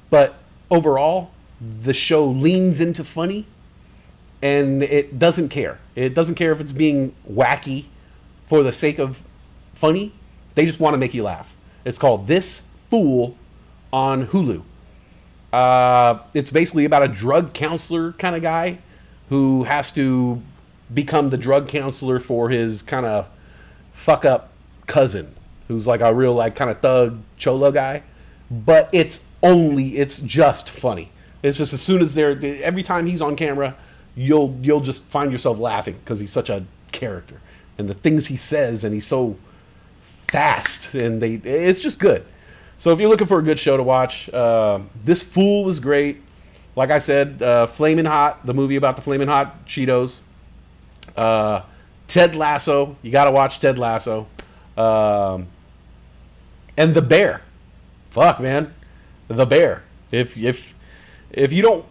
but overall, the show leans into funny, and it doesn't care. It doesn't care if it's being wacky for the sake of funny. They just want to make you laugh. It's called This Fool on Hulu. It's basically about a drug counselor kind of guy who has to become the drug counselor for his kind of fuck up cousin, who's like a real like kind of thug cholo guy. But it's just funny. It's just as soon as every time he's on camera, you'll just find yourself laughing because he's such a character, and the things he says, and he's so fast, and it's just good. So if you're looking for a good show to watch, This Fool was great. Like I said, Flamin' Hot, the movie about the Flamin' Hot Cheetos. Ted Lasso, you got to watch Ted Lasso. And The Bear. Fuck, man. The Bear. If you don't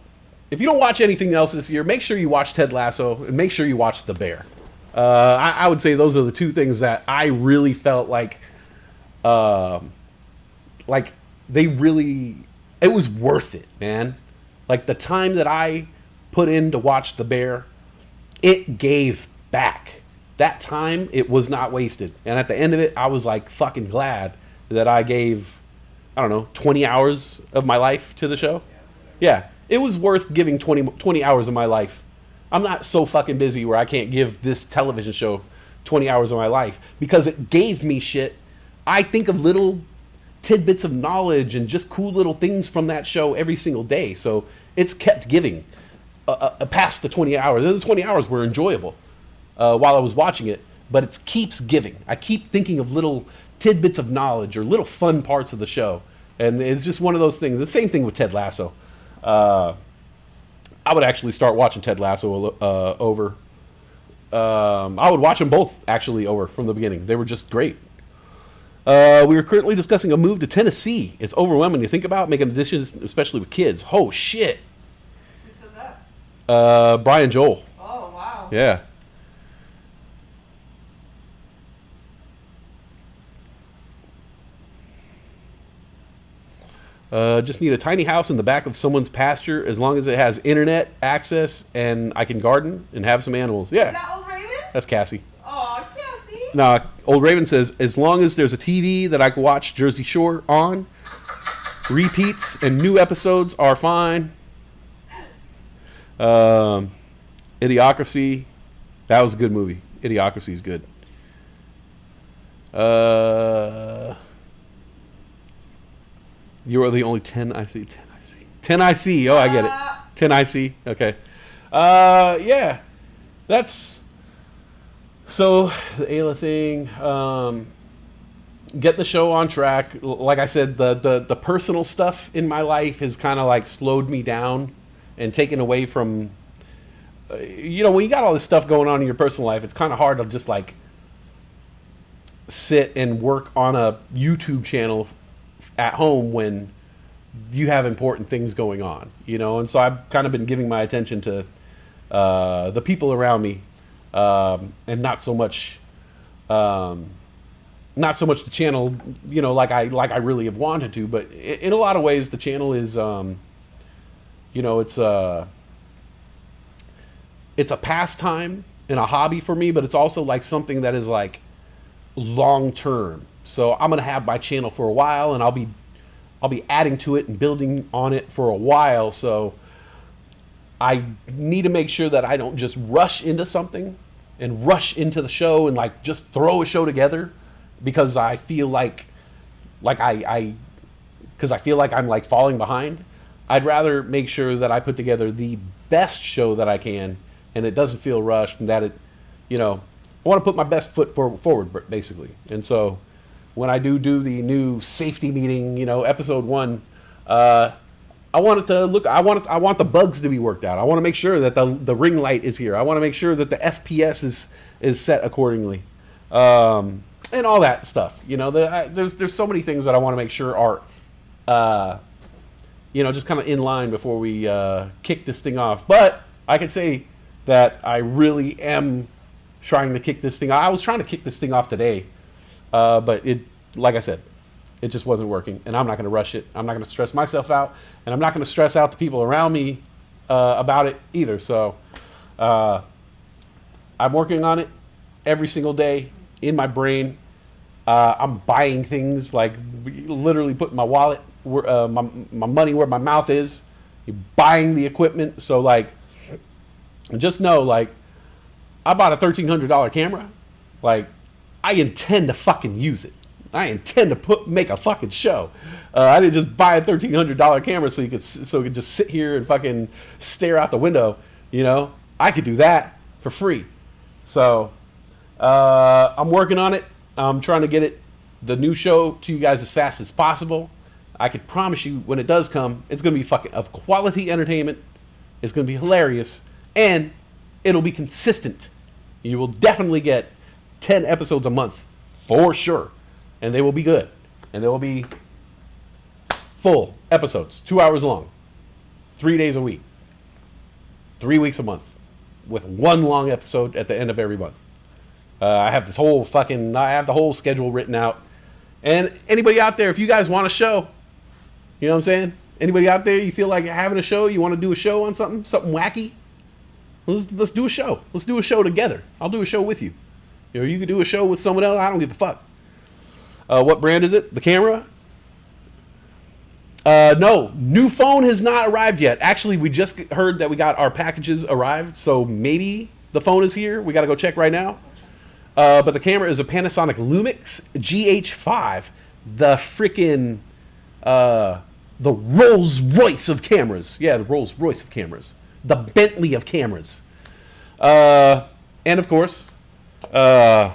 watch anything else this year, make sure you watch Ted Lasso and make sure you watch The Bear. I would say those are the two things that I really felt like it was worth it, man. Like, the time that I put in to watch The Bear, it gave back. That time, it was not wasted. And at the end of it, I was like fucking glad that I gave, I don't know, 20 hours of my life to the show. Yeah, it was worth giving 20 hours of my life. I'm not so fucking busy where I can't give this television show 20 hours of my life because it gave me shit. I think of little tidbits of knowledge and just cool little things from that show every single day. So it's kept giving past the 20 hours. And the 20 hours were enjoyable while I was watching it, but it keeps giving. I keep thinking of little tidbits of knowledge or little fun parts of the show. And it's just one of those things. The same thing with Ted Lasso. I would actually start watching Ted Lasso over. I would watch them both actually over from the beginning. They were just great. We are currently discussing a move to Tennessee. It's overwhelming to think about making decisions, especially with kids. Oh, shit. Who said that? Brian Joel. Oh, wow. Yeah. Just need a tiny house in the back of someone's pasture as long as it has internet access and I can garden and have some animals. Yeah. Is that Old Raven? That's Cassie. Oh, Cassie. No, Old Raven says, as long as there's a TV that I can watch Jersey Shore on, repeats and new episodes are fine. Idiocracy. That was a good movie. Idiocracy is good. You are the only 10 I see. 10 I see. 10 I see. Oh, I get it. 10 I see. Okay. Yeah. That's... So, the Ayla thing. Get the show on track. Like I said, the personal stuff in my life has kind of like slowed me down and taken away from... you know, when you got all this stuff going on in your personal life, it's kind of hard to just like sit and work on a YouTube channel at home when you have important things going on, you know. And so I've kind of been giving my attention to the people around me, and not so much the channel, you know, like I really have wanted to. But in a lot of ways, the channel is, you know, it's a pastime and a hobby for me, but it's also like something that is like long term. So I'm gonna have my channel for a while, and I'll be adding to it and building on it for a while. So I need to make sure that I don't just rush into something and rush into the show and like just throw a show together because I feel like I feel like I'm like falling behind. I'd rather make sure that I put together the best show that I can, and it doesn't feel rushed, and that it, you know, I want to put my best foot forward basically. And so when I do the new safety meeting, you know, episode 1, I want it to look. I want the bugs to be worked out. I want to make sure that the ring light is here. I want to make sure that the FPS is set accordingly, and all that stuff. You know, there's so many things that I want to make sure are, you know, just kind of in line before we kick this thing off. But I can say that I really am trying to kick this thing. I was trying to kick this thing off today. But it, like I said, it just wasn't working, and I'm not going to rush it. I'm not going to stress myself out, and I'm not going to stress out the people around me about it either. So I'm working on it every single day in my brain. I'm buying things, like literally putting my wallet, my money where my mouth is, buying the equipment. So like, just know, like, I bought a $1,300 camera. Like, I intend to fucking use it. I intend to make a fucking show. I didn't just buy a $1,300 camera so it could just sit here and fucking stare out the window. You know, I could do that for free. So I'm working on it. I'm trying to get the new show to you guys as fast as possible. I could promise you, when it does come, it's gonna be fucking of quality entertainment. It's gonna be hilarious, and it'll be consistent. You will definitely get 10 episodes a month for sure, and they will be good, and they will be full episodes, 2 hours long, 3 days a week, 3 weeks a month, with one long episode at the end of every month. I have the whole schedule written out. And anybody out there, if you guys want a show, you know what I'm saying? Anybody out there, you feel like having a show, you want to do a show on something wacky? Let's do a show. Let's do a show together. I'll do a show with you. You know, you could do a show with someone else. I don't give a fuck. What brand is it? The camera? No, new phone has not arrived yet. Actually, we just heard that we got our packages arrived, so maybe the phone is here. We got to go check right now. But the camera is a Panasonic Lumix GH5, the freaking the Rolls Royce of cameras. Yeah, the Rolls Royce of cameras, the Bentley of cameras, and of course, hold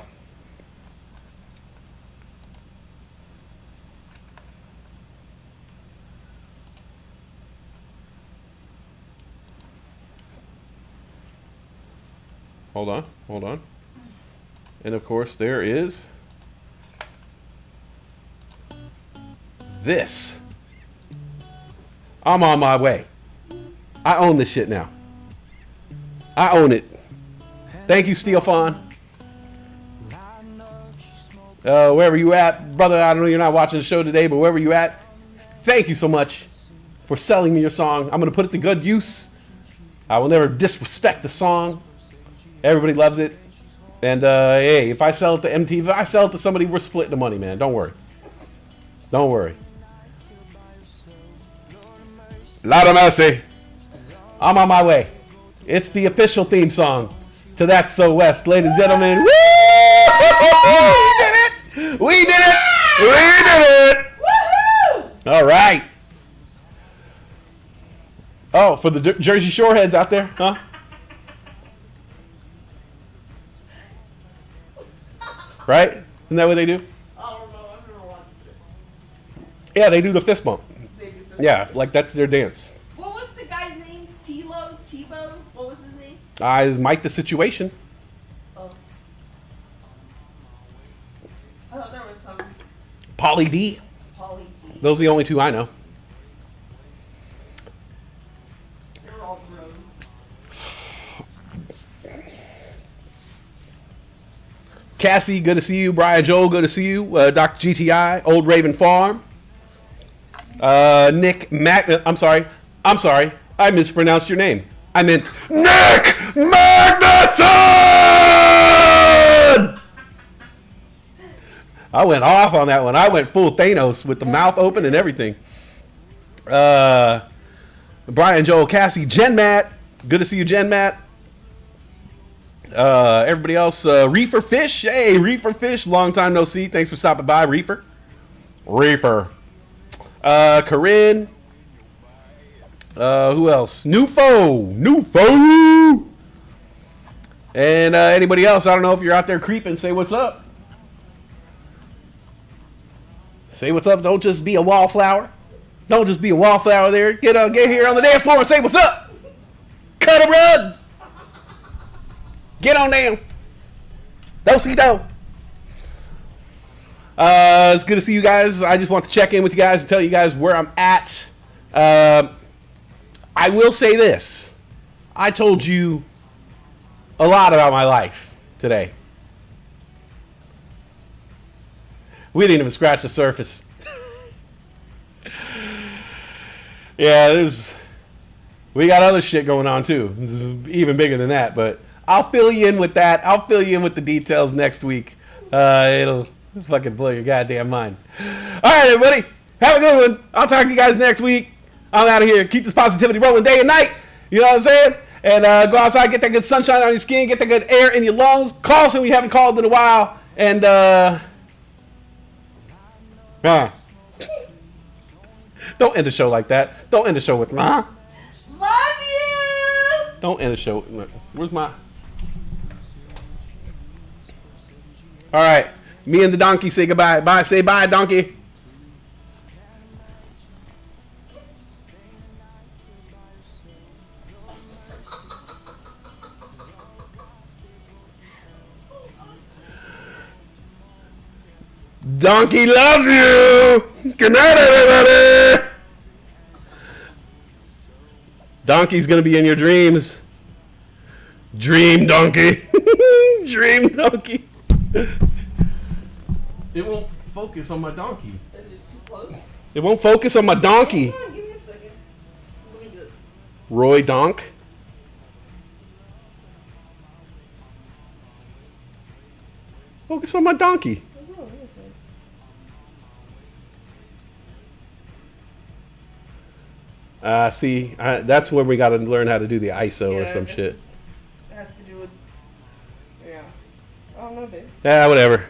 on. And of course, there is this. I'm on my way. I own this shit now. I own it. Thank you, Steel Fawn. Wherever you at, brother, I know you're not watching the show today, but wherever you at, thank you so much for selling me your song. I'm going to put it to good use. I will never disrespect the song. Everybody loves it. And, hey, if I sell it to MTV, if I sell it to somebody, we're splitting the money, man. Don't worry. Don't worry. Lot of mercy. I'm on my way. It's the official theme song to That's So West. Ladies and gentlemen, woo! We did it! We did it! We did it! Woohoo! All right. Oh, for the Jersey Shore heads out there, huh? Right? Isn't that what they do? I don't know. I've never watched it. Yeah, they do the fist bump. They do this. Yeah, like that's their dance. What was the guy's name? Tebow? What was his name? Is Mike the Situation? Oh. I thought there was some Pauly D. Polly D. Those are the only two I know. They're all bros. Cassie, good to see you. Brian Joel, good to see you. Dr. GTI, Old Raven Farm. Nick Mac. I'm sorry. I mispronounced your name. I meant Nick Magnuson! I went off on that one. I went full Thanos with the mouth open and everything. Brian Joel, Cassie, Jen Matt. Good to see you, Jen Matt. Everybody else, Reefer Fish. Hey, Reefer Fish, long time no see. Thanks for stopping by, Reefer. Corinne. Who else? Nufo. And anybody else? I don't know if you're out there creeping. Say what's up. Say what's up. Don't just be a wallflower. Don't just be a wallflower there. Get here on the dance floor and say what's up. Cut a rug. Get on down. Don't see do. It's good to see you guys. I just want to check in with you guys and tell you guys where I'm at. I will say this. I told you a lot about my life today. We didn't even scratch the surface. Yeah, we got other shit going on too. This is even bigger than that, but I'll fill you in with that. I'll fill you in with the details next week. It'll fucking blow your goddamn mind. All right, everybody. Have a good one. I'll talk to you guys next week. I'm out of here. Keep this positivity rolling day and night. You know what I'm saying? And go outside, get that good sunshine on your skin, get that good air in your lungs. Call us when we haven't called in a while. And, don't end the show like that. Don't end the show with, Love you! Don't end the show. Where's my... All right. Me and the donkey say goodbye. Bye. Say bye, donkey. Donkey loves you. Good night, everybody. Donkey's going to be in your dreams. Dream donkey. Dream donkey. It won't focus on my donkey. Is it too close? It won't focus on my donkey. Come on, give me a second. Let me just... Roy Donk. Focus on my donkey. Oh, give me a second. See, that's when we got to learn how to do the ISO or some shit. It has to do with... Yeah. Oh, don't know, dude. Yeah, whatever.